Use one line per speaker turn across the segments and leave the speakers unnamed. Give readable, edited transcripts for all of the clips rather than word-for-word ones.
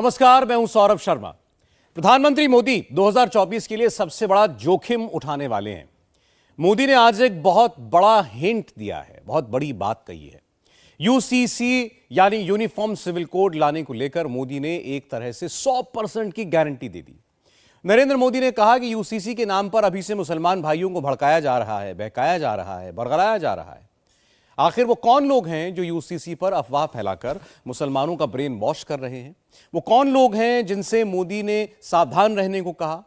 नमस्कार, मैं हूं सौरभ शर्मा। प्रधानमंत्री मोदी 2024 के लिए सबसे बड़ा जोखिम उठाने वाले हैं। मोदी ने आज एक बहुत बड़ा हिंट दिया है, बहुत बड़ी बात कही है। यूसीसी यानी यूनिफॉर्म सिविल कोड लाने को लेकर मोदी ने एक तरह से 100% की गारंटी दे दी। नरेंद्र मोदी ने कहा कि यूसीसी के नाम पर अभी से मुसलमान भाइयों को भड़काया जा रहा है, बहकाया जा रहा है, बरगलाया जा रहा है। आखिर वो कौन लोग हैं जो यूसीसी पर अफवाह फैलाकर मुसलमानों का ब्रेन वॉश कर रहे हैं? वो कौन लोग हैं जिनसे मोदी ने सावधान रहने को कहा?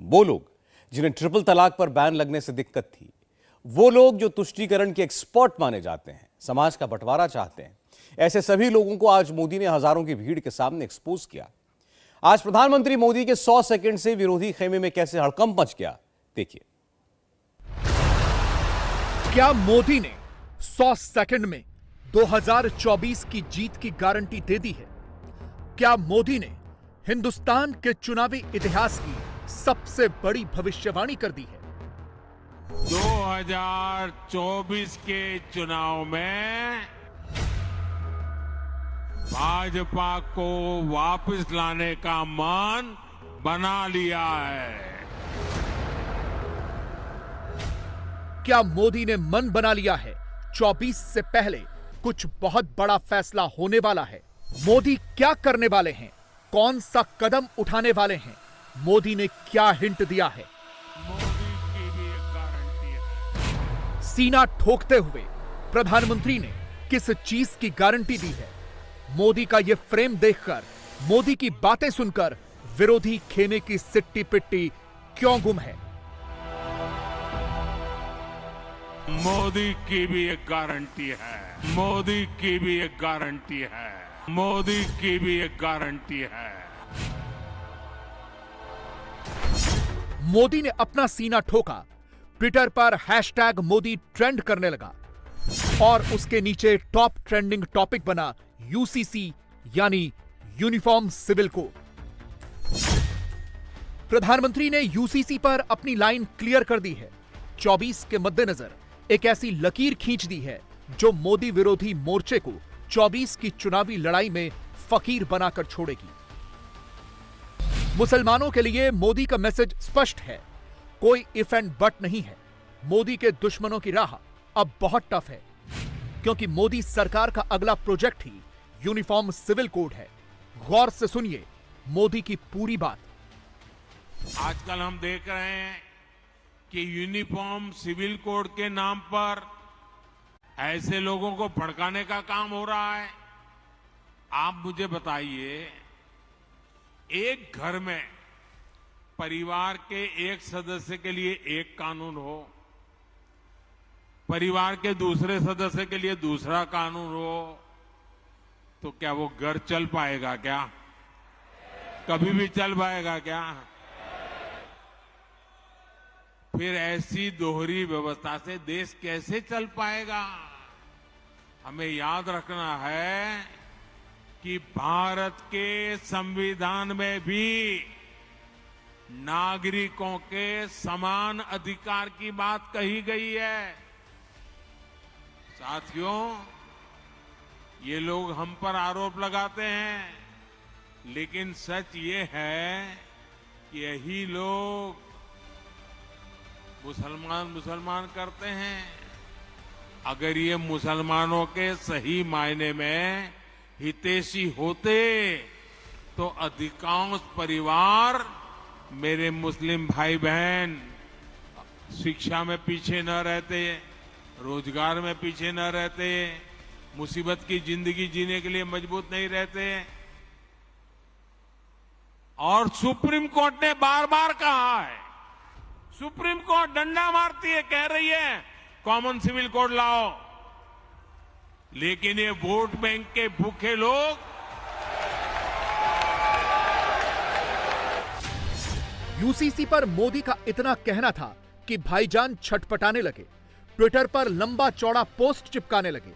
वो लोग जिन्हें ट्रिपल तलाक पर बैन लगने से दिक्कत थी, वो लोग जो तुष्टीकरण के एक्सपर्ट माने जाते हैं, समाज का बंटवारा चाहते हैं। ऐसे सभी लोगों को आज मोदी ने हजारों की भीड़ के सामने एक्सपोज किया। आज प्रधानमंत्री मोदी के 100 सेकंड से विरोधी खेमे में कैसे हड़कंप मच गया, देखिए।
क्या मोदी ने 100 सेकंड में 2024 की जीत की गारंटी दे दी है? क्या मोदी ने हिंदुस्तान के चुनावी इतिहास की सबसे बड़ी भविष्यवाणी कर दी है?
2024 के चुनाव में भाजपा को वापस लाने का मन बना लिया है।
क्या मोदी ने मन बना लिया है? 24 से पहले कुछ बहुत बड़ा फैसला होने वाला है। मोदी क्या करने वाले हैं? कौन सा कदम उठाने वाले हैं? मोदी ने क्या हिंट दिया है?
मोदी की भी एक गारंटी है।
सीना ठोकते हुए प्रधानमंत्री ने किस चीज की गारंटी दी है? मोदी का यह फ्रेम देखकर, मोदी की बातें सुनकर विरोधी खेमे की सिट्टी पिट्टी क्यों गुम है?
मोदी की भी एक गारंटी है। मोदी की भी एक गारंटी है। मोदी की भी एक गारंटी है।
मोदी ने अपना सीना ठोका। ट्विटर पर हैशटैग मोदी ट्रेंड करने लगा और उसके नीचे टॉप ट्रेंडिंग टॉपिक बना यूसीसी यानी यूनिफॉर्म सिविल कोड। प्रधानमंत्री ने यूसीसी पर अपनी लाइन क्लियर कर दी है। 24 के मद्देनजर एक ऐसी लकीर खींच दी है जो मोदी विरोधी मोर्चे को 24 की चुनावी लड़ाई में फकीर बनाकर छोड़ेगी। मुसलमानों के लिए मोदी का मैसेज स्पष्ट है, कोई इफ एंड बट नहीं है। मोदी के दुश्मनों की राह अब बहुत टफ है, क्योंकि मोदी सरकार का अगला प्रोजेक्ट ही यूनिफॉर्म सिविल कोड है। गौर से सुनिए मोदी की पूरी बात।
आजकल हम देख रहे हैं कि यूनिफॉर्म सिविल कोड के नाम पर ऐसे लोगों को भड़काने का काम हो रहा है। आप मुझे बताइए, एक घर में परिवार के एक सदस्य के लिए एक कानून हो, परिवार के दूसरे सदस्य के लिए दूसरा कानून हो, तो क्या वो घर चल पाएगा? क्या कभी भी चल पाएगा क्या? फिर ऐसी दोहरी व्यवस्था से देश कैसे चल पाएगा? हमें याद रखना है कि भारत के संविधान में भी नागरिकों के समान अधिकार की बात कही गई है। साथियों, ये लोग हम पर आरोप लगाते हैं, लेकिन सच ये है कि यही लोग मुसलमान करते हैं। अगर ये मुसलमानों के सही मायने में हितैषी होते तो अधिकांश परिवार, मेरे मुस्लिम भाई बहन, शिक्षा में पीछे न रहते, रोजगार में पीछे न रहते, मुसीबत की जिंदगी जीने के लिए मजबूत नहीं रहते। और सुप्रीम कोर्ट ने बार बार कहा है, सुप्रीम कोर्ट डंडा मारती है, कह रही है कॉमन सिविल कोड लाओ, लेकिन ये वोट बैंक के भूखे लोग
यूसीसी पर मोदी का इतना कहना था कि भाईजान छटपटाने लगे, ट्विटर पर लंबा चौड़ा पोस्ट चिपकाने लगे।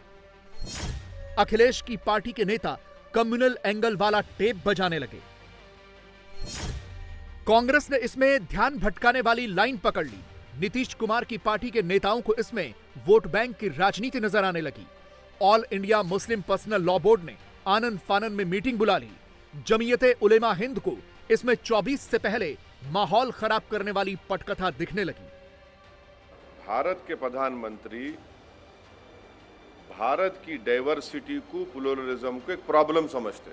अखिलेश की पार्टी के नेता कम्युनल एंगल वाला टेप बजाने लगे। कांग्रेस ने इसमें ध्यान भटकाने वाली लाइन पकड़ ली। नीतीश कुमार की पार्टी के नेताओं को इसमें वोट बैंक की राजनीति नजर आने लगी। All India Muslim personal law board ने आनन फानन में मीटिंग बुला ली। जमीयते उलेमा हिंद को इसमें 24 से पहले माहौल खराब करने वाली पटकथा दिखने लगी।
भारत के प्रधानमंत्री भारत की डाइवर्सिटी को, प्लुरलिज्म को एक प्रॉब्लम समझते,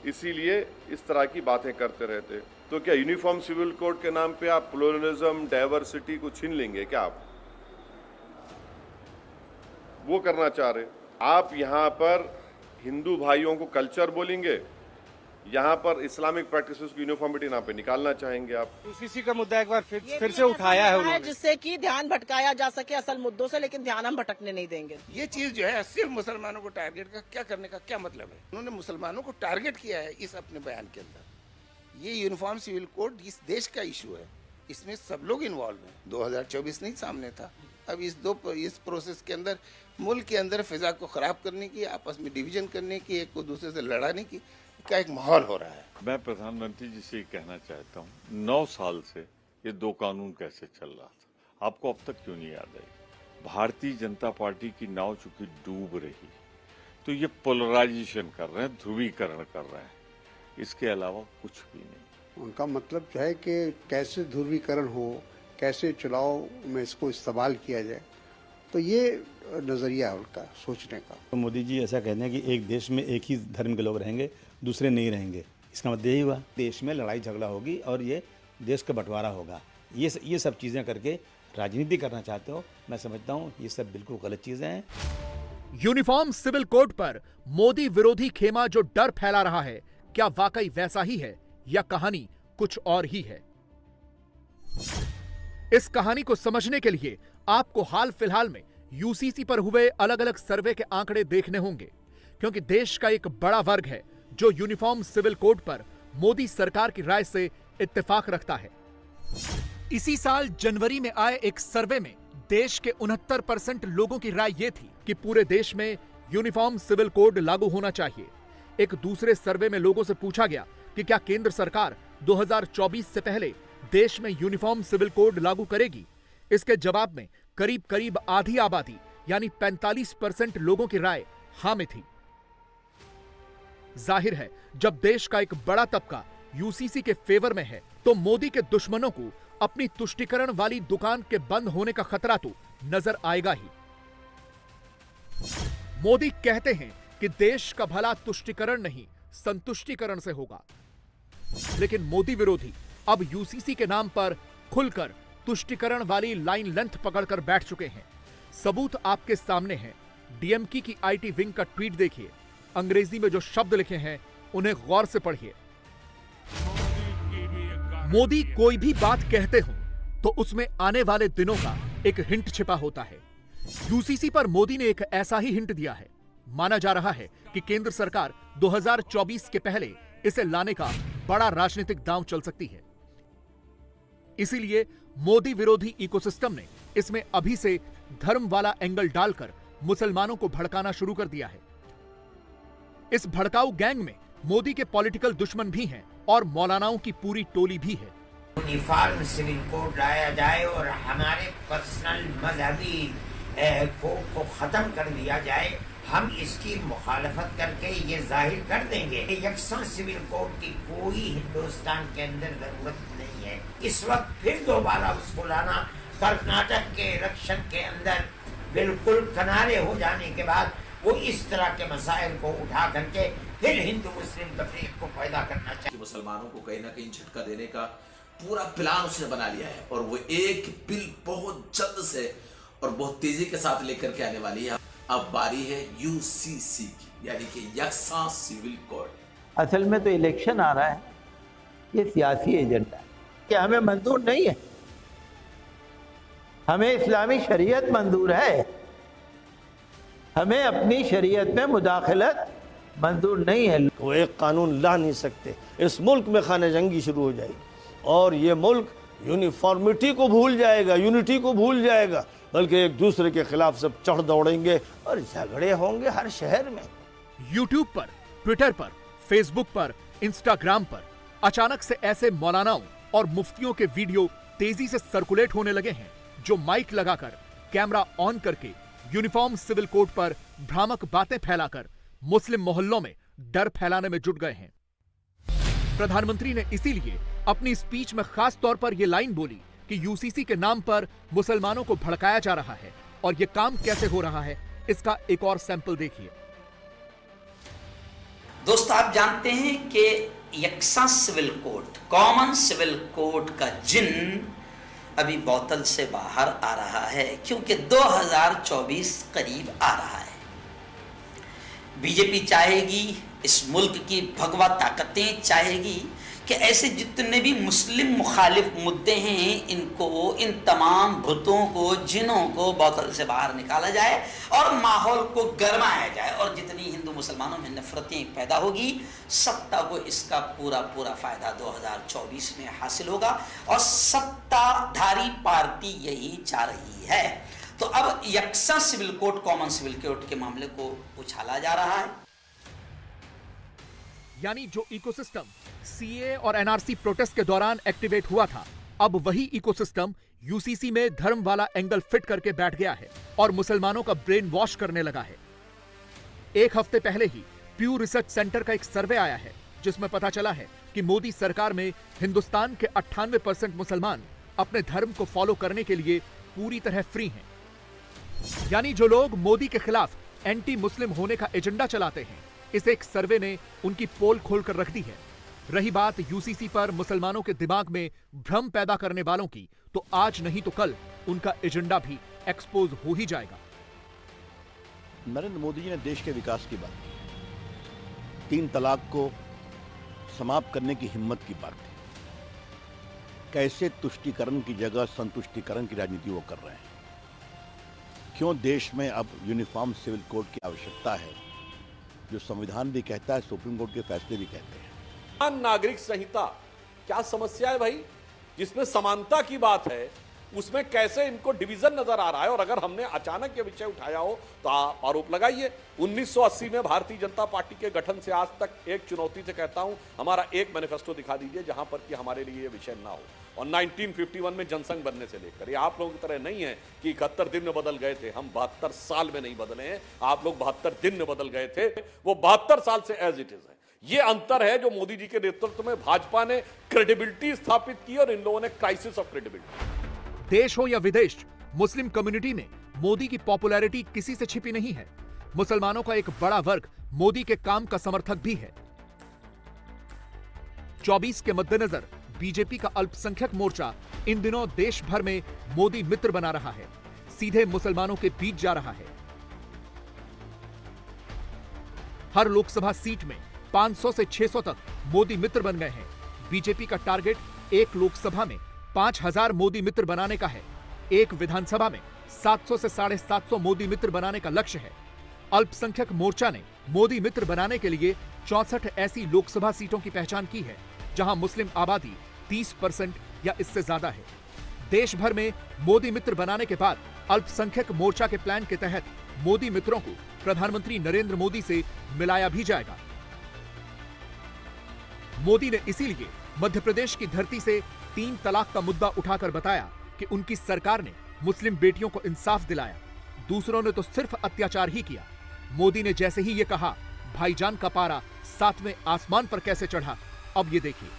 इसीलिए इस तरह की बातें करते रहते। तो क्या यूनिफॉर्म सिविल कोड के नाम पे आप प्लुरलिज्म, डाइवर्सिटी को छीन लेंगे क्या? आप वो करना चाह रहे? आप यहां पर हिंदू भाइयों को कल्चर बोलेंगे, यहाँ पर इस्लामिक प्रैक्टिसेस की यूनिफॉर्मिटी नाम पे निकालना चाहेंगे आप।
यूसीसी का मुद्दा एक बार फिर से उठाया है उन्होंने,
जिससे कि ध्यान भटकाया जा सके असल मुद्दों से, लेकिन ध्यान हम भटकने नहीं देंगे।
ये चीज जो है सिर्फ मुसलमानों को टारगेट का क्या करने का क्या मतलब है? उन्होंने मुसलमानों को टारगेट किया है इस अपने बयान के अंदर। ये यूनिफॉर्म सिविल कोड इस देश का इशू है, इसमें सब लोग इन्वॉल्व हैं। 2024 नहीं सामने था। अब इस प्रोसेस के अंदर मुल्क के अंदर फिजा को खराब करने की, आपस में डिवीजन करने की, एक को दूसरे से लड़ाने की का एक माहौल हो रहा है।
मैं प्रधानमंत्री जी से कहना चाहता हूँ, 9 साल से ये 2 कानून कैसे चल रहा था, आपको अब तक क्यों नहीं याद आई? भारतीय जनता पार्टी की नाव चूंकि डूब रही, तो ये पोलराइजेशन कर रहे हैं, ध्रुवीकरण कर रहे हैं, इसके अलावा कुछ भी नहीं।
उनका मतलब है कि कैसे ध्रुवीकरण हो, कैसे चुनाव में इसको इस्तेमाल किया जाए, तो ये नजरिया है उनका सोचने का।
तो मोदी जी ऐसा कहते हैं कि एक देश में एक ही धर्म के लोग रहेंगे, दूसरे नहीं रहेंगे। इसका मतलब यही हुआ देश में लड़ाई झगड़ा होगी और ये देश का बंटवारा होगा। ये सब चीज़ें करके राजनीति करना चाहते हो, मैं समझता हूँ ये सब बिल्कुल गलत चीज़ें हैं।
यूनिफॉर्म सिविल कोड पर मोदी विरोधी खेमा जो डर फैला रहा है, क्या वाकई वैसा ही है या कहानी कुछ और ही है? इस कहानी को समझने के लिए आपको हाल फिलहाल में यूसीसी पर हुए अलग अलग सर्वे के आंकड़े देखने होंगे, क्योंकि देश का एक बड़ा वर्ग है जो यूनिफॉर्म सिविल कोड पर मोदी सरकार की राय से इत्तेफाक रखता है। इसी साल जनवरी में आए एक सर्वे में देश के 69% लोगों की राय यह थी कि पूरे देश में यूनिफॉर्म सिविल कोड लागू होना चाहिए। एक दूसरे सर्वे में लोगों से पूछा गया कि क्या केंद्र सरकार 2024 से पहले देश में यूनिफॉर्म सिविल कोड लागू करेगी। इसके जवाब में करीब करीब आधी आबादी यानी 45% लोगों की राय हां में थी। जाहिर है, जब देश का एक बड़ा तबका यूसीसी के फेवर में है, तो मोदी के दुश्मनों को अपनी तुष्टीकरण वाली दुकान के बंद होने का खतरा तो नजर आएगा ही। मोदी कहते हैं कि देश का भला तुष्टीकरण नहीं, संतुष्टीकरण से होगा, लेकिन मोदी विरोधी अब यूसीसी के नाम पर खुलकर तुष्टीकरण वाली लाइन लेंथ पकड़कर बैठ चुके हैं। सबूत आपके सामने है। डीएमके की आईटी विंग का ट्वीट देखिए, अंग्रेजी में जो शब्द लिखे हैं उन्हें गौर से पढ़िए। मोदी कोई भी बात कहते हो तो उसमें आने वाले दिनों का एक हिंट छिपा होता है। यूसीसी पर मोदी ने एक ऐसा ही हिंट दिया है। माना जा रहा है कि केंद्र सरकार 2024 के पहले इसे लाने का बड़ा राजनीतिक दांव चल सकती है। इसीलिए मोदी विरोधी इकोसिस्टम ने इसमें अभी से धर्म वाला एंगल डालकर मुसलमानों को भड़काना शुरू कर दिया है। इस भड़काऊ गैंग में मोदी के पॉलिटिकल दुश्मन भी हैं और मौलानाओं की पूरी टोली भी है।
यूनिफॉर्म सिविल कोड लाया जाए और हमारे पर्सनल मजहबी कोड को खत्म कर दिया जाए, हम इसकी मुखालफत करके ये जाहिर कर देंगे यकसा सिविल कोड की कोई हिंदुस्तान के अंदर जरूरत नहीं है। इस वक्त फिर दोबारा उसको लाना, कर्नाटक के इलेक्शन के अंदर बिल्कुल किनारे हो जाने के बाद वो इस तरह के मसाइल को उठा करके फिर हिंदू मुस्लिम तफरीक को पैदा करना चाहिए।
मुसलमानों को कहीं ना कहीं झटका देने का पूरा प्लान उसने बना लिया है और वो एक बिल बहुत जल्द से और बहुत तेजी के साथ लेकर के आने वाली है। अब बारी है यूसीसी की, यानी कि यकसा सिविल कोड।
असल में तो इलेक्शन आ रहा है, ये सियासी एजेंडा है कि हमें मंजूर नहीं है। हमें इस्लामी शरीयत मंजूर है, हमें अपनी शरीयत में मुदाखलत मंजूर नहीं है।
वो एक कानून ला नहीं सकते, इस मुल्क में खाने जंगी शुरू हो जाएगी और ये मुल्क यूनिफॉर्मिटी को भूल जाएगा, यूनिटी को भूल जाएगा, बल्कि एक दूसरे के खिलाफ सब चढ़ दौड़ेंगे और झगड़े होंगे हर शहर में।
यूट्यूब पर, ट्विटर पर, फेसबुक पर, इंस्टाग्राम पर अचानक से ऐसे मौलानाओं और मुफ्तियों के वीडियो तेजी से सर्कुलेट होने लगे हैं जो माइक लगाकर, कैमरा ऑन करके यूनिफॉर्म सिविल कोड पर भ्रामक बातें फैलाकर मुस्लिम मोहल्लों में डर फैलाने में जुट गए हैं। प्रधानमंत्री ने इसीलिए अपनी स्पीच में खास तौर पर यह लाइन बोली कि यूसीसी के नाम पर मुसलमानों को भड़काया जा रहा है। और यह काम कैसे हो रहा है, इसका एक और सैंपल देखिए।
दोस्तों, आप जानते हैं कि यकसा civil code, common civil code का जिन अभी बोतल से बाहर आ रहा है, क्योंकि 2024 करीब आ रहा है। बीजेपी चाहेगी, इस मुल्क की भगवा ताकतें चाहेगी कि ऐसे जितने भी मुस्लिम मुखालिफ मुद्दे हैं, इनको, इन तमाम भूतों को, जिनों को बोतल से बाहर निकाला जाए और माहौल को गरमाया जाए। और जितनी हिंदू मुसलमानों में नफरतें पैदा होगी, सत्ता को इसका पूरा पूरा फायदा 2024 में हासिल होगा। और सत्ताधारी पार्टी यही चाह रही है। तो अब यकसा civil code, common civil code के मामले को उछाला जा रहा है।
यानी जो इकोसिस्टम सीए और एनआरसी प्रोटेस्ट के दौरान एक्टिवेट हुआ था, अब वही इकोसिस्टम यूसीसी में धर्म वाला एंगल फिट करके बैठ गया है और मुसलमानों का ब्रेन वॉश करने लगा है। एक हफ्ते पहले ही प्यू रिसर्च सेंटर का एक सर्वे आया है, जिसमें पता चला है कि मोदी सरकार में हिंदुस्तान के 98% मुसलमान अपने धर्म को फॉलो करने के लिए पूरी तरह फ्री हैं। यानी जो लोग मोदी के खिलाफ एंटी मुस्लिम होने का एजेंडा चलाते हैं, इस एक सर्वे ने उनकी पोल खोलकर रख दी है। रही बात यूसीसी पर मुसलमानों के दिमाग में भ्रम पैदा करने वालों की, तो आज नहीं तो कल उनका एजेंडा भी एक्सपोज हो ही जाएगा।
नरेंद्र मोदी जी ने देश के विकास की बात की, 3 तलाक को समाप्त करने की हिम्मत की बात की। कैसे तुष्टीकरण की जगह संतुष्टीकरण की राजनीति वो कर रहे हैं? क्यों देश में अब यूनिफॉर्म सिविल कोड की आवश्यकता है, जो संविधान भी कहता है, सुप्रीम कोर्ट के फैसले भी कहते हैं।
नागरिक संहिता क्या समस्या है भाई? जिसमें समानता की बात है, उसमें कैसे इनको डिवीजन नजर आ रहा है? और अगर हमने अचानक ये विषय उठाया हो तो आप आरोप लगाइए। 1980 में भारतीय जनता पार्टी के गठन से आज तक एक चुनौती से कहता हूं, हमारा एक मैनिफेस्टो दिखा दीजिए जहां पर कि हमारे लिए ये विषय ना हो। और 1951 में जनसंघ बनने से लेकर, ये आप लोगों की तरह नहीं है कि 71 दिन में बदल गए थे। हम 72 साल में नहीं बदले हैं, आप लोग 72 दिन में बदल गए थे। वो 72 साल से एज इट इज है। ये अंतर है जो मोदी जी के नेतृत्व में भाजपा ने क्रेडिबिलिटी स्थापित की और इन लोगों ने क्राइसिस ऑफ क्रेडिबिलिटी।
देश हो या विदेश, मुस्लिम कम्युनिटी में मोदी की पॉपुलैरिटी किसी से छिपी नहीं है। मुसलमानों का एक बड़ा वर्ग मोदी के काम का समर्थक भी है। 24 के मद्देनजर बीजेपी का अल्पसंख्यक मोर्चा इन दिनों देश भर में मोदी मित्र बना रहा है, सीधे मुसलमानों के बीच जा रहा है। हर लोकसभा सीट में 500 से 600 तक मोदी मित्र बन गए हैं। बीजेपी का टारगेट एक लोकसभा में 5000 मोदी मित्र बनाने का है। एक विधानसभा में 700 से 750 मोदी मित्र बनाने का लक्ष्य है। अल्पसंख्यक मोर्चा ने मोदी मित्र बनाने के लिए 64 ऐसी लोकसभा सीटों की पहचान की है, जहां मुस्लिम आबादी 30% या इससे ज्यादा है। देश भर में मोदी मित्र बनाने के बाद अल्पसंख्यक मोर्चा के प्लान के तहत मोदी मित्रों को प्रधानमंत्री नरेंद्र मोदी से मिलाया भी जाएगा। मोदी ने इसीलिए मध्य प्रदेश की धरती से 3 तलाक का मुद्दा उठाकर बताया कि उनकी सरकार ने मुस्लिम बेटियों को इंसाफ दिलाया, दूसरों ने तो सिर्फ अत्याचार ही किया। मोदी ने जैसे ही ये कहा, भाईजान का पारा 7वें आसमान पर कैसे चढ़ा, अब ये देखिए।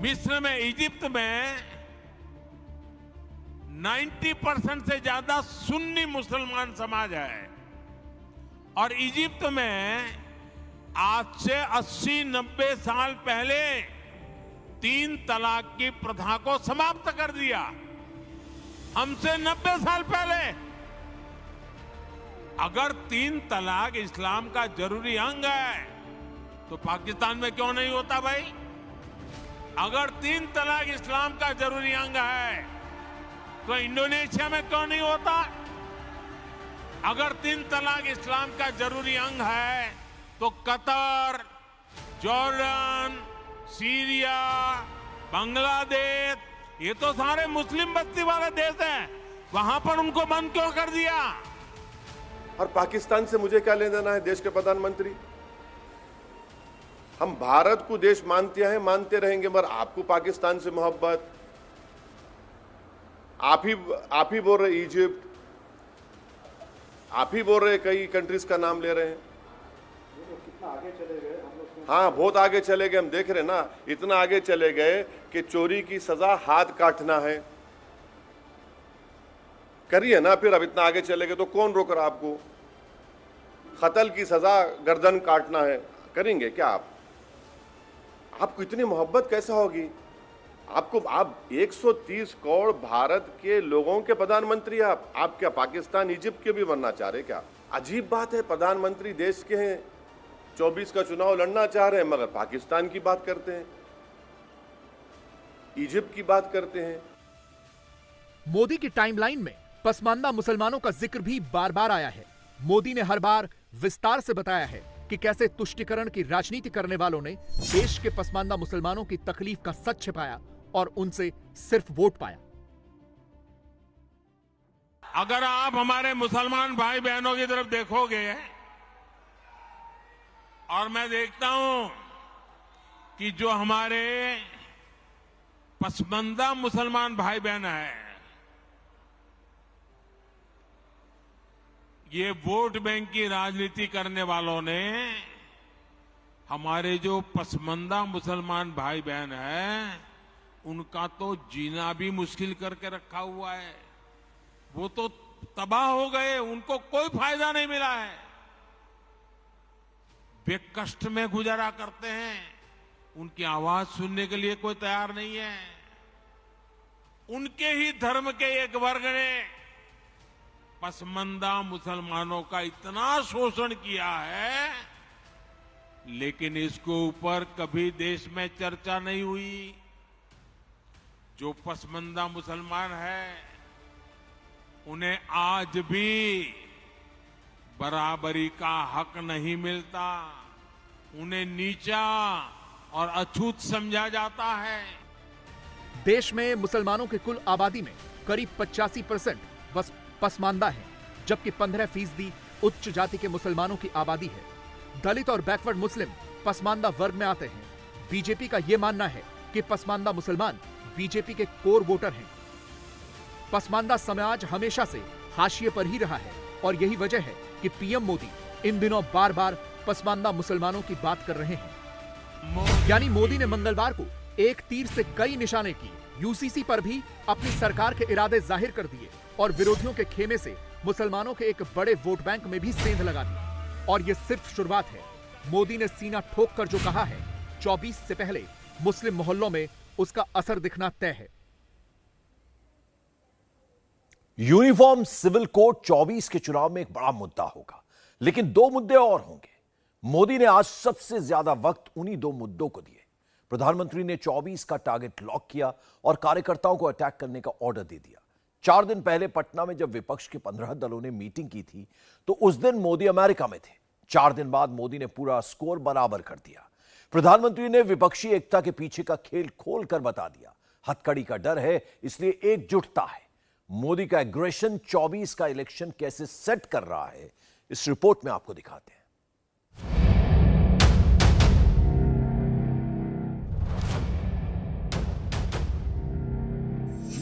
मिस्र में, इजिप्ट में 90% से ज्यादा सुन्नी मुसलमान समाज है और इजिप्ट में आज से 80-90 साल पहले 3 तलाक की प्रथा को समाप्त कर दिया। हमसे 90 साल पहले। अगर 3 तलाक इस्लाम का जरूरी अंग है तो पाकिस्तान में क्यों नहीं होता भाई? अगर 3 तलाक इस्लाम का जरूरी अंग है तो इंडोनेशिया में क्यों नहीं होता? अगर 3 तलाक इस्लाम का जरूरी अंग है तो कतर, जॉर्डन, सीरिया, बांग्लादेश, ये तो सारे मुस्लिम बस्ती वाले देश हैं, वहां पर उनको बंद क्यों कर दिया?
और पाकिस्तान से मुझे क्या लेना देना है देश के प्रधानमंत्री? हम भारत को देश मानते हैं, मानते रहेंगे, मगर आपको पाकिस्तान से मोहब्बत, आप ही बोल रहे इजिप्ट, आप ही बोल रहे कई कंट्रीज का नाम ले रहे हैं।
कितना आगे चले गए हम लोग।
हाँ, बहुत आगे चले गए, हम देख रहे ना, इतना आगे चले गए कि चोरी की सजा हाथ काटना है। करिए ना फिर, अब इतना आगे चले गए तो कौन रोक रहा आपको? कत्ल की सजा गर्दन काटना है, करेंगे क्या आप? आपको इतनी मोहब्बत कैसा होगी? आप 130 करोड़ भारत के लोगों के प्रधानमंत्री, आप क्या पाकिस्तान इजिप्ट के भी बनना चाह रहे क्या? अजीब बात है, प्रधानमंत्री देश के हैं, 24 का चुनाव लड़ना चाह रहे हैं, मगर पाकिस्तान की बात करते हैं, इजिप्ट की बात करते हैं।
मोदी की टाइमलाइन में पसमानदा मुसलमानों का जिक्र भी बार बार आया है। मोदी ने हर बार विस्तार से बताया है कि कैसे तुष्टीकरण की राजनीति करने वालों ने देश के पसमानदा मुसलमानों की तकलीफ का सच छिपाया और उनसे सिर्फ वोट पाया।
अगर आप हमारे मुसलमान भाई बहनों की तरफ देखोगे और मैं देखता हूं कि जो हमारे पसमानदा मुसलमान भाई बहन हैं, ये वोट बैंक की राजनीति करने वालों ने हमारे जो पसमानदा मुसलमान भाई बहन हैं, उनका तो जीना भी मुश्किल करके रखा हुआ है। वो तो तबाह हो गए, उनको कोई फायदा नहीं मिला है। वे कष्ट में गुजारा करते हैं, उनकी आवाज सुनने के लिए कोई तैयार नहीं है। उनके ही धर्म के एक वर्ग ने पसमानदा मुसलमानों का इतना शोषण किया है, लेकिन इसके ऊपर कभी देश में चर्चा नहीं हुई। जो पसमानदा मुसलमान है, उन्हें आज भी बराबरी का हक नहीं मिलता, उन्हें नीचा और अछूत समझा जाता है।
देश में मुसलमानों की कुल आबादी में करीब 85% बस पसमानदा है, जबकि 15% उच्च जाति के मुसलमानों की आबादी है। दलित और बैकवर्ड मुस्लिम पसमानदा वर्ग में आते हैं। बीजेपी का यह मानना है कि पसमानदा मुसलमान बीजेपी के कोर वोटर हैं। पसमानदा समाज हमेशा से हाशिए पर ही रहा है और यही वजह है कि पीएम मोदी इन दिनों बार बार पसमानदा मुसलमानों की बात कर रहे हैं। यानी मोदी ने मंगलवार को एक तीर से कई निशाने किए। यूसीसी पर भी अपनी सरकार के इरादे जाहिर कर दिए और विरोधियों के खेमे से मुसलमानों के एक बड़े वोट बैंक में भी सेंध लगा दी। और यह सिर्फ शुरुआत है। मोदी ने सीना ठोक कर जो कहा है, 24 से पहले मुस्लिम मोहल्लों में उसका असर दिखना तय है।
यूनिफॉर्म सिविल कोड 24 के चुनाव में एक बड़ा मुद्दा होगा, लेकिन दो मुद्दे और होंगे। मोदी ने आज सबसे ज्यादा वक्त उन्हीं दो मुद्दों को दिए। प्रधानमंत्री ने 24 का टारगेट लॉक किया और कार्यकर्ताओं को अटैक करने का ऑर्डर दे दिया। 4 दिन पहले पटना में जब विपक्ष के 15 दलों ने मीटिंग की थी, तो उस दिन मोदी अमेरिका में थे। 4 दिन बाद मोदी ने पूरा स्कोर बराबर कर दिया। प्रधानमंत्री ने विपक्षी एकता के पीछे का खेल खोलकर बता दिया। हथकड़ी का डर है, इसलिए एकजुटता है। मोदी का एग्रेशन 24 का इलेक्शन कैसे सेट कर रहा है, इस रिपोर्ट में आपको दिखाते हैं।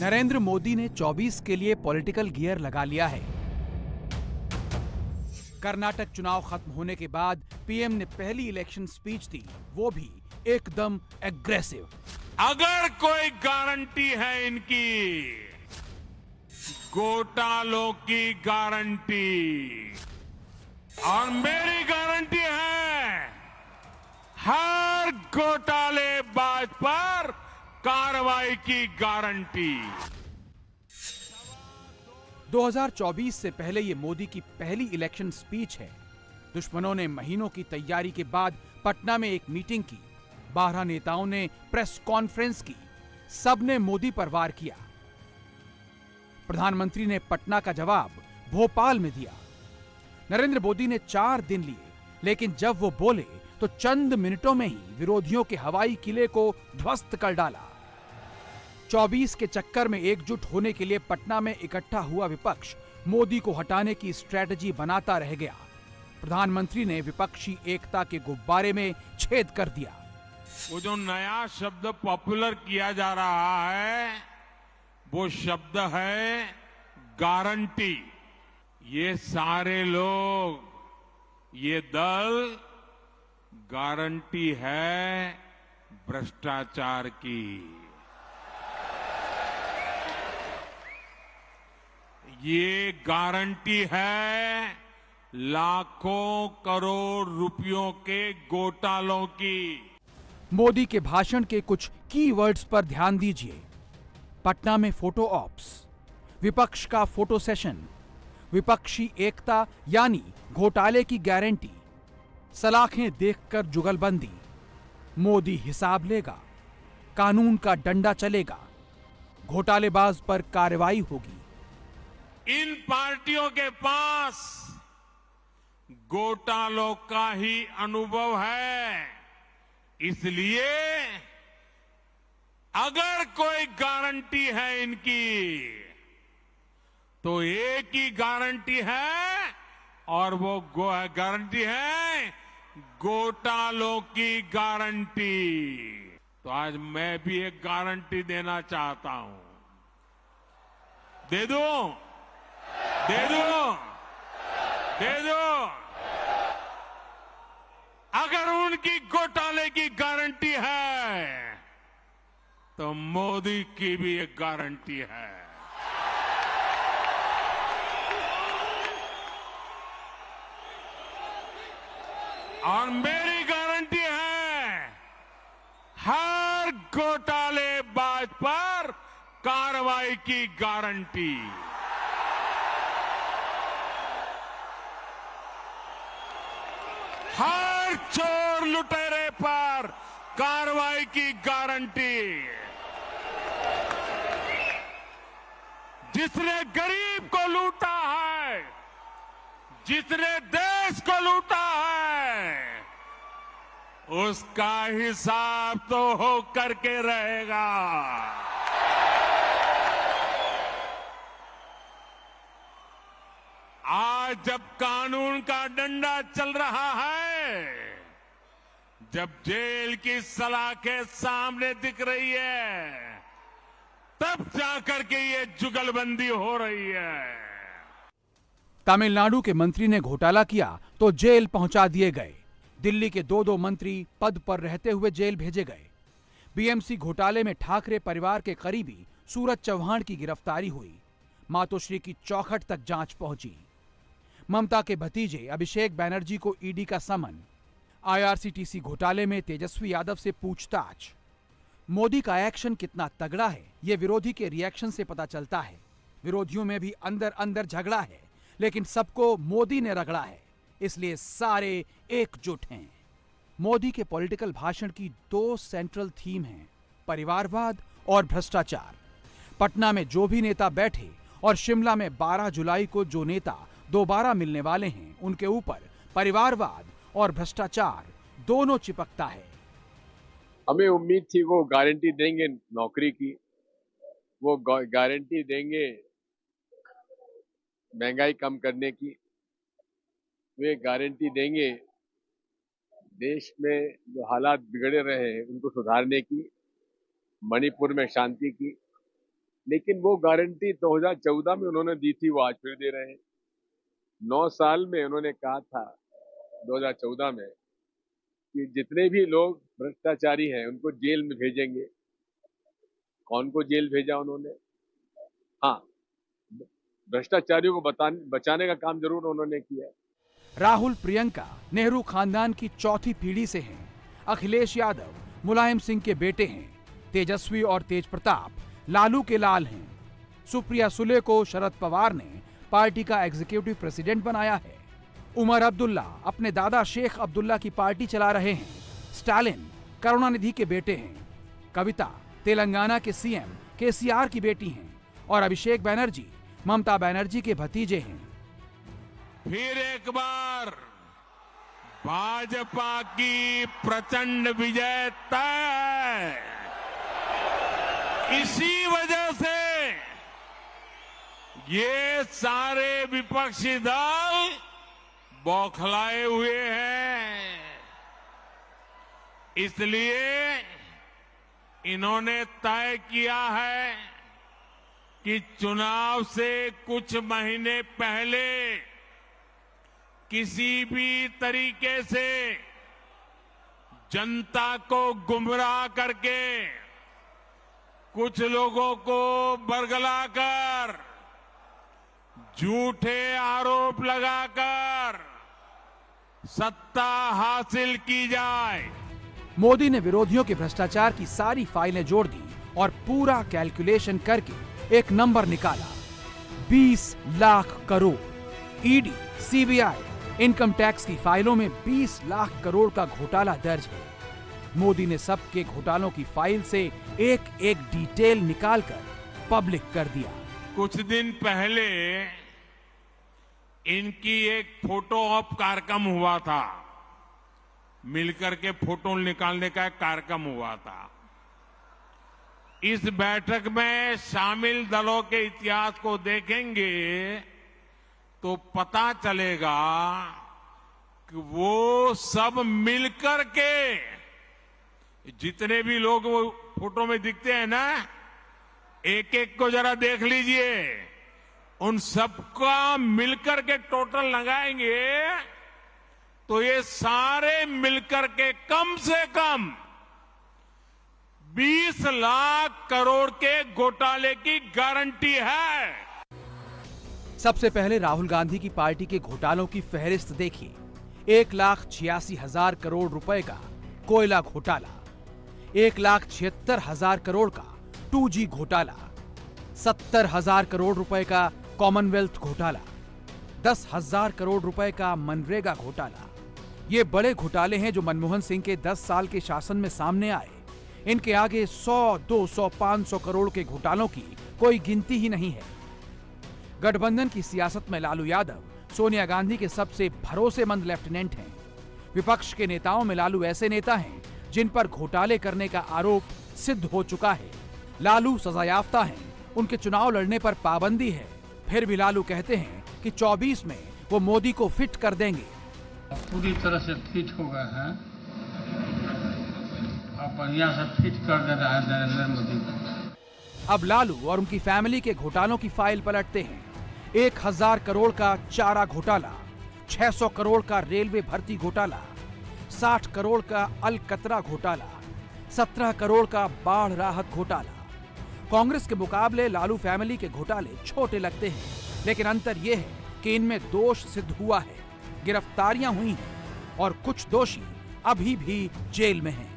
नरेंद्र मोदी ने 24 के लिए पॉलिटिकल गियर लगा लिया है। कर्नाटक चुनाव खत्म होने के बाद पीएम ने पहली इलेक्शन स्पीच दी, वो भी एकदम एग्रेसिव।
अगर कोई गारंटी है इनकी, घोटालों की गारंटी, और मेरी गारंटी है हर घोटालेबाज पर कार्रवाई की गारंटी।
2024 से पहले ये मोदी की पहली इलेक्शन स्पीच है। दुश्मनों ने महीनों की तैयारी के बाद पटना में एक मीटिंग की। 12 नेताओं ने प्रेस कॉन्फ्रेंस की, सबने मोदी पर वार किया। प्रधानमंत्री ने पटना का जवाब भोपाल में दिया। नरेंद्र मोदी ने 4 दिन लिए, लेकिन जब वो बोले तो चंद मिनटों में ही विरोधियों के हवाई किले को ध्वस्त कर डाला। 24 के चक्कर में एकजुट होने के लिए पटना में इकट्ठा हुआ विपक्ष मोदी को हटाने की स्ट्रेटजी बनाता रह गया। प्रधानमंत्री ने विपक्षी एकता के गुब्बारे में छेद कर दिया।
वो जो नया शब्द पॉपुलर किया जा रहा है, वो शब्द है गारंटी। ये सारे लोग, ये दल गारंटी है भ्रष्टाचार की। ये गारंटी है लाखों करोड़ रुपयों के घोटालों की।
मोदी के भाषण के कुछ कीवर्ड्स पर ध्यान दीजिए। पटना में फोटो ऑप्स, विपक्ष का फोटो सेशन, विपक्षी एकता यानी घोटाले की गारंटी, सलाखें देखकर जुगलबंदी, मोदी हिसाब लेगा, कानून का डंडा चलेगा, घोटालेबाज पर कार्रवाई होगी।
इन पार्टियों के पास घोटालों का ही अनुभव है, इसलिए अगर कोई गारंटी है इनकी तो एक ही गारंटी है और वो गारंटी है घोटालों की गारंटी। तो आज मैं भी एक गारंटी देना चाहता हूं। दे दो, दे दो, दे दो। अगर उनकी घोटाले की गारंटी है तो मोदी की भी एक गारंटी है। और मेरी गारंटी है हर घोटालेबाज पर कार्रवाई की गारंटी। हर चोर लुटेरे पर कार्रवाई की गारंटी। जिसने गरीब को लूटा है, जिसने देश को लूटा है, उसका हिसाब तो हो करके रहेगा। आज जब कानून का डंडा चल रहा है, जब जेल की सलाखें सामने दिख रही है, तब जाकर के ये जुगलबंदी हो रही है।
तमिलनाडु के मंत्री ने घोटाला किया तो जेल पहुंचा दिए गए। दिल्ली के दो मंत्री पद पर रहते हुए जेल भेजे गए। बीएमसी घोटाले में ठाकरे परिवार के करीबी सूरज चौहान की गिरफ्तारी हुई। मातोश्री की चौखट तक जांच पहुंची। ममता के भतीजे अभिषेक बैनर्जी को ईडी का समन। आईआरसीटीसी घोटाले में तेजस्वी यादव से पूछताछ। मोदी का एक्शन कितना तगड़ा है, यह विरोधी के रिएक्शन से पता चलता है। विरोधियों में भी अंदर अंदर झगड़ा है, लेकिन सबको मोदी ने रगड़ा है, इसलिए सारे एकजुट हैं। मोदी के पॉलिटिकल भाषण की 2 सेंट्रल थीम हैं, परिवारवाद और भ्रष्टाचार। पटना में जो भी नेता बैठे और शिमला में 12 जुलाई को जो नेता दोबारा मिलने वाले हैं, उनके ऊपर परिवारवाद और भ्रष्टाचार दोनों चिपकता है।
हमें उम्मीद थी वो गारंटी देंगे नौकरी की, वो गारंटी देंगे महंगाई कम करने की, वे गारंटी देंगे देश में जो हालात बिगड़े रहे हैं उनको सुधारने की, मणिपुर में शांति की। लेकिन वो गारंटी 2014 में उन्होंने दी थी, वो आज फिर दे रहे हैं। 9 साल में उन्होंने कहा था 2014 में कि जितने भी लोग भ्रष्टाचारी हैं उनको जेल में भेजेंगे। कौन को जेल भेजा उन्होंने? हाँ, भ्रष्टाचारियों को बचाने का काम जरूर उन्होंने किया।
राहुल प्रियंका नेहरू खानदान की चौथी पीढ़ी से हैं। अखिलेश यादव मुलायम सिंह के बेटे हैं। तेजस्वी और तेज प्रताप लालू के लाल हैं। सुप्रिया सुले को शरद पवार ने पार्टी का एग्जीक्यूटिव प्रेसिडेंट बनाया है। उमर अब्दुल्ला अपने दादा शेख अब्दुल्ला की पार्टी चला रहे हैं। स्टालिन करुणानिधि के बेटे हैं। कविता तेलंगाना के सीएम केसीआर की बेटी हैं और अभिषेक बैनर्जी ममता बनर्जी के भतीजे हैं।
फिर एक बार भाजपा की प्रचंड विजय तय है। इसी वजह से ये सारे विपक्षी दल बौखलाए हुए हैं। इसलिए इन्होंने तय किया है कि चुनाव से कुछ महीने पहले किसी भी तरीके से जनता को गुमराह करके, कुछ लोगों को बरगलाकर, झूठे आरोप लगाकर सत्ता हासिल की जाए।
मोदी ने विरोधियों के भ्रष्टाचार की सारी फाइलें जोड़ दी और पूरा कैलकुलेशन करके एक नंबर निकाला, 20 lakh crore. ED, CBI, income tax की फाइलों में 20 लाख करोड़ का घोटाला दर्ज है। मोदी ने सबके घोटालों की फाइल से एक एक डिटेल निकालकर पब्लिक कर दिया।
कुछ दिन पहले इनकी एक फोटो ऑप कार्यक्रम हुआ था, मिलकर के फोटो निकालने का एक कार्यक्रम हुआ था। इस बैठक में शामिल दलों के इतिहास को देखेंगे तो पता चलेगा कि वो सब मिलकर के, जितने भी लोग वो फोटो में दिखते हैं ना, एक एक को जरा देख लीजिए, उन सबका मिलकर के टोटल लगाएंगे तो ये सारे मिलकर के कम से कम 20 लाख करोड़ के घोटाले की गारंटी है।
सबसे पहले राहुल गांधी की पार्टी के घोटालों की फहरिस्त देखिए। 1,86,000 करोड़ रुपए का कोयला घोटाला, 1,76,000 करोड़ का 2G घोटाला, 70,000 करोड़ रुपए का कॉमनवेल्थ घोटाला, 10,000 करोड़ रुपए का मनरेगा घोटाला। ये बड़े घोटाले हैं जो मनमोहन सिंह के 10 साल के शासन में सामने आए। इनके आगे 100, 200, 500 करोड़ के घोटालों की कोई गिनती ही नहीं है। गठबंधन की सियासत में लालू यादव सोनिया गांधी के सबसे भरोसेमंद लेफ्टिनेंट हैं। विपक्ष के नेताओं में लालू ऐसे नेता हैं जिन पर घोटाले करने का आरोप सिद्ध हो चुका है। लालू सजायाफ्ता हैं, उनके चुनाव लड़ने पर पाबंदी है। फिर भी लालू कहते हैं कि 24 में वो मोदी को फिट कर देंगे।
पूरी तरह से फिट हो गए हैं, अब बढ़िया से फिट कर दे रहा है नरेंद्र मोदी को।
अब लालू और उनकी फैमिली के घोटालों की फाइल पलटते हैं। 1,000 करोड़ का चारा घोटाला, 600 करोड़ का रेलवे भर्ती घोटाला, 60 करोड़ का अलकतरा घोटाला, 17 करोड़ का बाढ़ राहत घोटाला। कांग्रेस के मुकाबले लालू फैमिली के घोटाले छोटे लगते हैं, लेकिन अंतर यह है कि इनमें दोष सिद्ध हुआ है, गिरफ्तारियां हुई हैं और कुछ दोषी अभी भी जेल में हैं।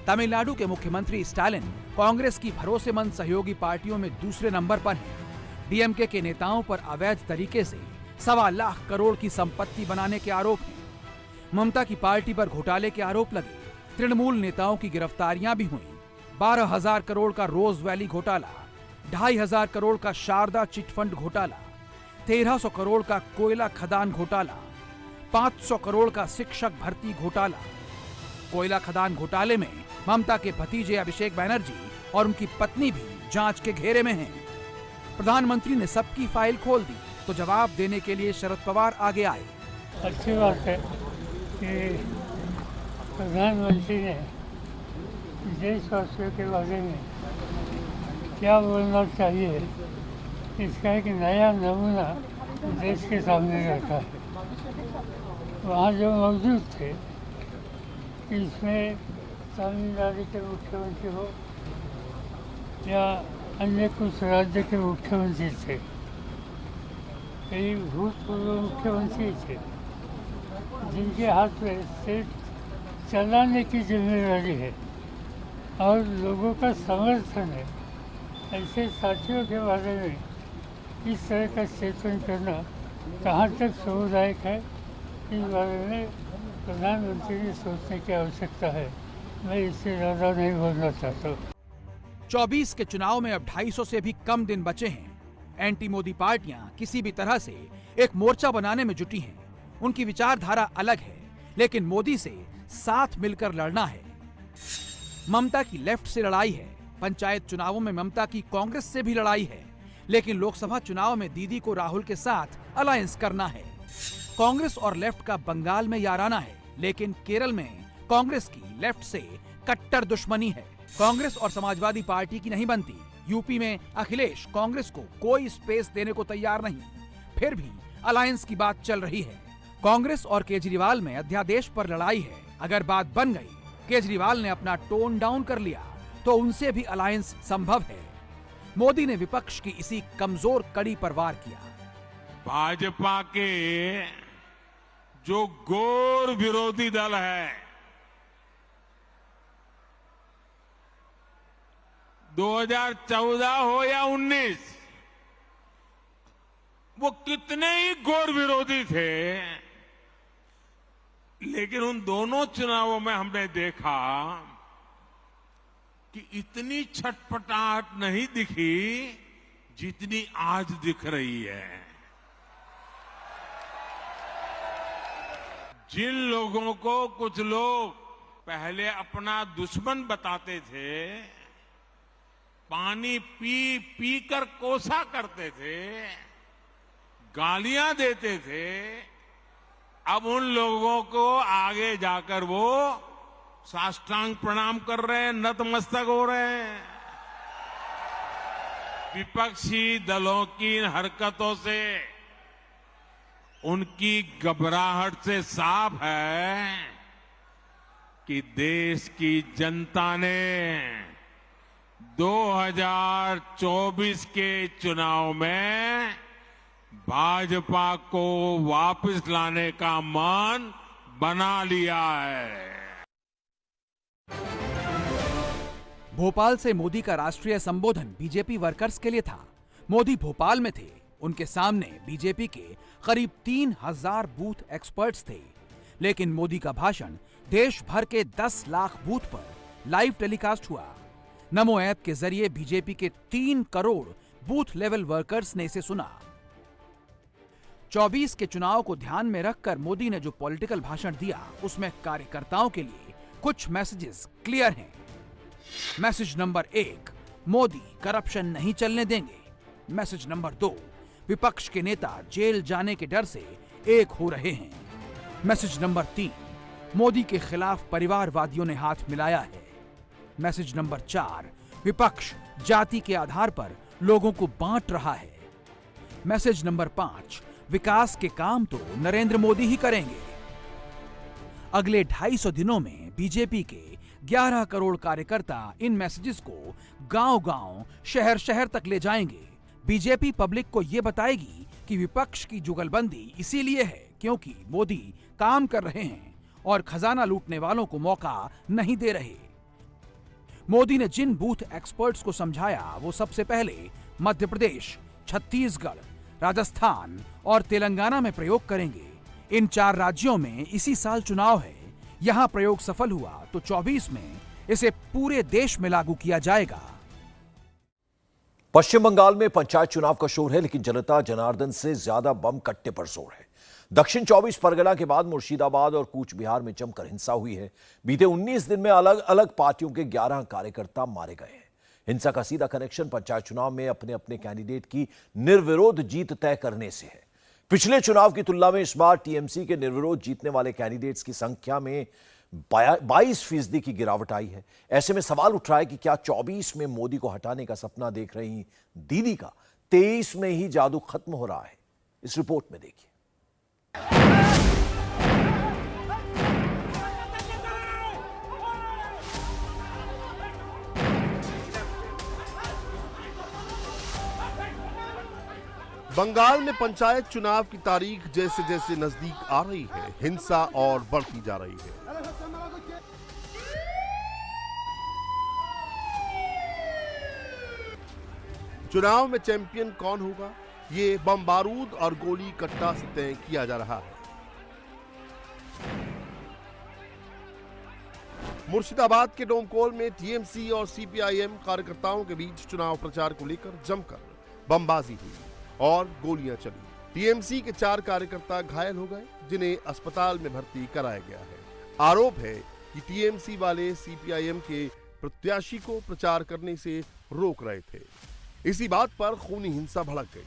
तमिलनाडु के मुख्यमंत्री स्टालिन कांग्रेस की भरोसेमंद सहयोगी पार्टियों में दूसरे नंबर पर हैं। डीएमके के नेताओं पर अवैध तरीके से 1.25 लाख करोड़ की संपत्ति बनाने के आरोप हैं। ममता की पार्टी पर घोटाले के आरोप लगे। तृणमूल नेताओं की गिरफ्तारियां भी हुई। 12,000 करोड़ का रोज वैली घोटाला, 2,500 करोड़ का शारदा चिटफंड घोटाला, 1,300 करोड़ का कोयला खदान घोटाला, 500 करोड़ का शिक्षक भर्ती घोटाला। कोयला खदान घोटाले में ममता के भतीजे अभिषेक बैनर्जी और उनकी पत्नी भी जांच के घेरे में हैं। प्रधानमंत्री ने सबकी फाइल खोल दी तो जवाब देने के लिए शरद पवार आगे आए।
अच्छी बात है कि प्रधानमंत्री ने देशवासियों के बारे में क्या बोलना चाहिए, इसका एक नया नमूना देश के सामने रखा है। वहाँ जो मौजूद थे, इसमें तमिलनाडु के मुख्यमंत्री हो या अन्य कुछ राज्य के मुख्यमंत्री थे, कई भूतपूर्व मुख्यमंत्री थे, जिनके हाथ में स्टेट चलाने की जिम्मेदारी है और लोगों का समर्थन है। ऐसे साथियों के बारे में इस तरह का स्टेटमेंट करना कहाँ तक सामुदायिक है, इस बारे में प्रधानमंत्री ने सोचने की आवश्यकता है। मैं इससे ज़्यादा नहीं बोलना चाहता।
24 के चुनाव में अब 250 से भी कम दिन बचे हैं। एंटी मोदी पार्टियां किसी भी तरह से एक मोर्चा बनाने में जुटी हैं। उनकी विचारधारा अलग है, लेकिन मोदी से साथ मिलकर लड़ना है। ममता की लेफ्ट से लड़ाई है, पंचायत चुनावों में ममता की कांग्रेस से भी लड़ाई है, लेकिन लोकसभा चुनाव में दीदी को राहुल के साथ अलायंस करना है। कांग्रेस और लेफ्ट का बंगाल में याराना है, लेकिन केरल में कांग्रेस की लेफ्ट से कट्टर दुश्मनी है। कांग्रेस और समाजवादी पार्टी की नहीं बनती। यूपी में अखिलेश कांग्रेस को कोई स्पेस देने को तैयार नहीं, फिर भी अलायंस की बात चल रही है। कांग्रेस और केजरीवाल में अध्यादेश पर लड़ाई है। अगर बात बन गई केजरीवाल ने अपना टोन डाउन कर लिया तो उनसे भी अलायंस संभव है। मोदी ने विपक्ष की इसी कमजोर कड़ी पर वार किया।
भाजपा के जो घोर विरोधी दल है, 2014 हो या 19, वो कितने ही घोर विरोधी थे, लेकिन उन दोनों चुनावों में हमने देखा कि इतनी छटपटाहट नहीं दिखी जितनी आज दिख रही है। जिन लोगों को कुछ लोग पहले अपना दुश्मन बताते थे, पानी पी पी कर कोसा करते थे, गालियां देते थे, अब उन लोगों को आगे जाकर वो साष्टांग प्रणाम कर रहे हैं, नतमस्तक हो रहे हैं। विपक्षी दलों की इन हरकतों से, उनकी घबराहट से साफ है कि देश की जनता ने 2024 के चुनाव में भाजपा को वापस लाने का मन बना लिया है।
भोपाल से मोदी का राष्ट्रीय संबोधन बीजेपी वर्कर्स के लिए था। मोदी भोपाल में थे, उनके सामने बीजेपी के करीब 3000 बूथ एक्सपर्ट्स थे, लेकिन मोदी का भाषण देश भर के 10 लाख बूथ पर लाइव टेलीकास्ट हुआ। नमो ऐप के जरिए बीजेपी के 3 करोड़ बूथ लेवल वर्कर्स ने इसे सुना। 24 के चुनाव को ध्यान में रखकर मोदी ने जो पॉलिटिकल भाषण दिया, उसमें कार्यकर्ताओं के लिए कुछ मैसेजेस क्लियर हैं। मैसेज नंबर 1, मोदी करप्शन नहीं चलने देंगे। मैसेज नंबर 2, विपक्ष के नेता जेल जाने के डर से एक हो रहे हैं। मैसेज नंबर 3, मोदी के खिलाफ परिवारवादियों ने हाथ मिलाया है। मैसेज नंबर 4, विपक्ष जाति के आधार पर लोगों को बांट रहा है। मैसेज नंबर 5, विकास के काम तो नरेंद्र मोदी ही करेंगे। अगले 250 दिनों में बीजेपी के 11 करोड़ कार्यकर्ता इन मैसेजेस को गांव-गांव, शहर-शहर तक ले जाएंगे। बीजेपी पब्लिक को यह बताएगी कि विपक्ष की जुगलबंदी इसीलिए है क्योंकि मोदी काम कर रहे हैं और खजाना लूटने वालों को मौका नहीं दे रहे। मोदी ने जिन बूथ एक्सपर्ट्स को समझाया, वो सबसे पहले मध्य प्रदेश, छत्तीसगढ़, राजस्थान और तेलंगाना में प्रयोग करेंगे। इन 4 राज्यों में इसी साल चुनाव है। यहां प्रयोग सफल हुआ तो 24 में इसे पूरे देश में लागू किया जाएगा।
पश्चिम बंगाल में पंचायत चुनाव का शोर है, लेकिन जनता जनार्दन से ज्यादा बम कट्टे पर जोर है। दक्षिण 24 परगना के बाद मुर्शिदाबाद और कूच बिहार में जमकर हिंसा हुई है। बीते 19 दिन में अलग अलग पार्टियों के 11 कार्यकर्ता मारे गए हैं। हिंसा का सीधा कनेक्शन पंचायत चुनाव में अपने अपने कैंडिडेट की निर्विरोध जीत तय करने से है। पिछले चुनाव की तुलना में इस बार टीएमसी के निर्विरोध जीतने वाले कैंडिडेट्स की संख्या में 22% की गिरावट आई है। ऐसे में सवाल उठ रहा है कि क्या 24 में मोदी को हटाने का सपना देख रही दीदी का 23 में ही जादू खत्म हो रहा है। इस रिपोर्ट में देखिए।
बंगाल में पंचायत चुनाव की तारीख जैसे जैसे नजदीक आ रही है, हिंसा और बढ़ती जा रही है। चुनाव में चैंपियन कौन होगा, ये बम बारूद और गोली कट्टा से तय किया जा रहा है। मुर्शिदाबाद के डोमकोल में टीएमसी और सीपीआईएम कार्यकर्ताओं के बीच चुनाव प्रचार को लेकर जमकर बमबाजी हुई और गोलियां चली। टीएमसी के 4 कार्यकर्ता घायल हो गए, जिन्हें अस्पताल में भर्ती कराया गया है। आरोप है कि टीएमसी वाले सीपीआईएम के प्रत्याशी को प्रचार करने से रोक रहे थे। इसी बात पर खूनी हिंसा भड़क गई।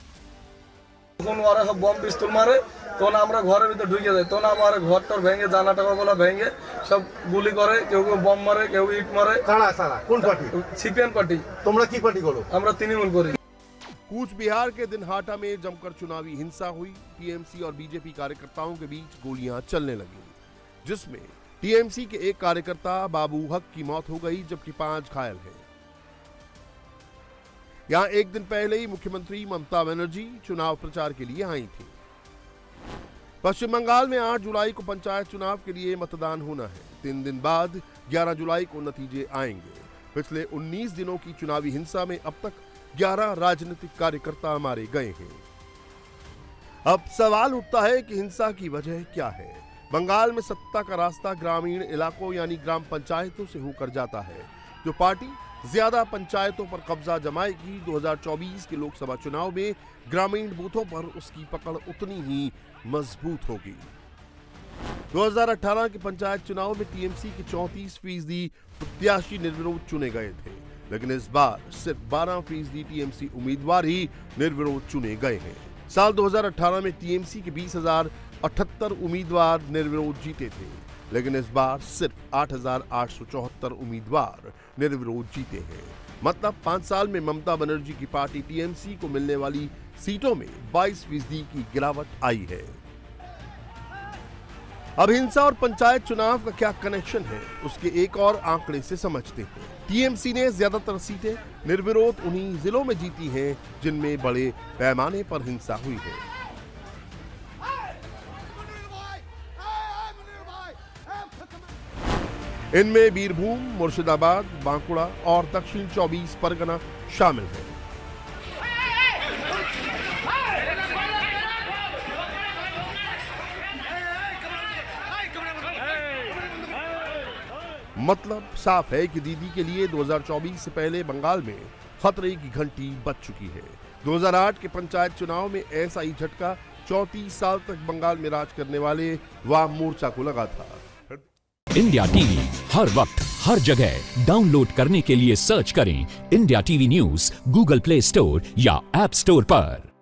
सब बम पिस्तौल मारे तो ना हमरा घर भीतर ढुके जाए, तो ना हमारे घर तर भेंगे, दाना टका वाला भेंगे, सब गुली करे, केहू बम मारे, केहू ईट मारे। काना सारा कौन पार्टी? CPM party. तुमरा की पार्टी करो? हमरा तृणमूल करी।
कूच बिहार के दिनहाटा में जमकर चुनावी हिंसा हुई। टीएमसी और बीजेपी कार्यकर्ताओं के बीच गोलियां चलने लगी, जिसमें टीएमसी के एक कार्यकर्ता बाबू हक की मौत हो गई, जबकि 5 घायल हैं। यहां एक दिन पहले ही मुख्यमंत्री ममता बनर्जी चुनाव प्रचार के लिए आई थी। पश्चिम बंगाल में 8 जुलाई को पंचायत चुनाव के लिए मतदान होना है। 3 दिन बाद 11 जुलाई को नतीजे आएंगे। पिछले 19 दिनों की चुनावी हिंसा में अब तक 11 राजनीतिक कार्यकर्ता मारे गए हैं। अब सवाल उठता है कि हिंसा की वजह क्या है। बंगाल में सत्ता का रास्ता ग्रामीण इलाकों यानी ग्राम पंचायतों से होकर जाता है। जो पार्टी ज्यादा पंचायतों पर कब्जा जमाएगी, 2024 के लोकसभा चुनाव में ग्रामीण बूथों पर उसकी पकड़ उतनी ही मजबूत होगी। 2018 के पंचायत चुनाव में टीएमसी के 34% प्रत्याशी निर्विरोध चुने गए थे, लेकिन इस बार सिर्फ 12% टीएमसी उम्मीदवार ही निर्विरोध चुने गए हैं। साल 2018 में टीएमसी के 20,078 उम्मीदवार निर्विरोध जीते थे, लेकिन इस बार सिर्फ 8,874 उम्मीदवार निर्विरोध जीते हैं। मतलब 5 साल में ममता बनर्जी की पार्टी टीएमसी को मिलने वाली सीटों में 22% की गिरावट आई है। अब हिंसा और पंचायत चुनाव का क्या कनेक्शन है, उसके एक और आंकड़े से समझते हैं। टीएमसी ने ज्यादातर सीटें निर्विरोध उन्हीं जिलों में जीती हैं जिनमें बड़े पैमाने पर हिंसा हुई है। इनमें बीरभूम, मुर्शिदाबाद, बांकुड़ा और दक्षिण 24 परगना शामिल हैं। मतलब साफ है कि दीदी के लिए 2024 से पहले बंगाल में खतरे की घंटी बज चुकी है। 2008 के पंचायत चुनाव में ऐसा ही झटका 34 साल तक बंगाल में राज करने वाले वाम मोर्चा को लगा था।
इंडिया टीवी हर वक्त हर जगह डाउनलोड करने के लिए सर्च करें India TV news Google play store या ऐप स्टोर पर।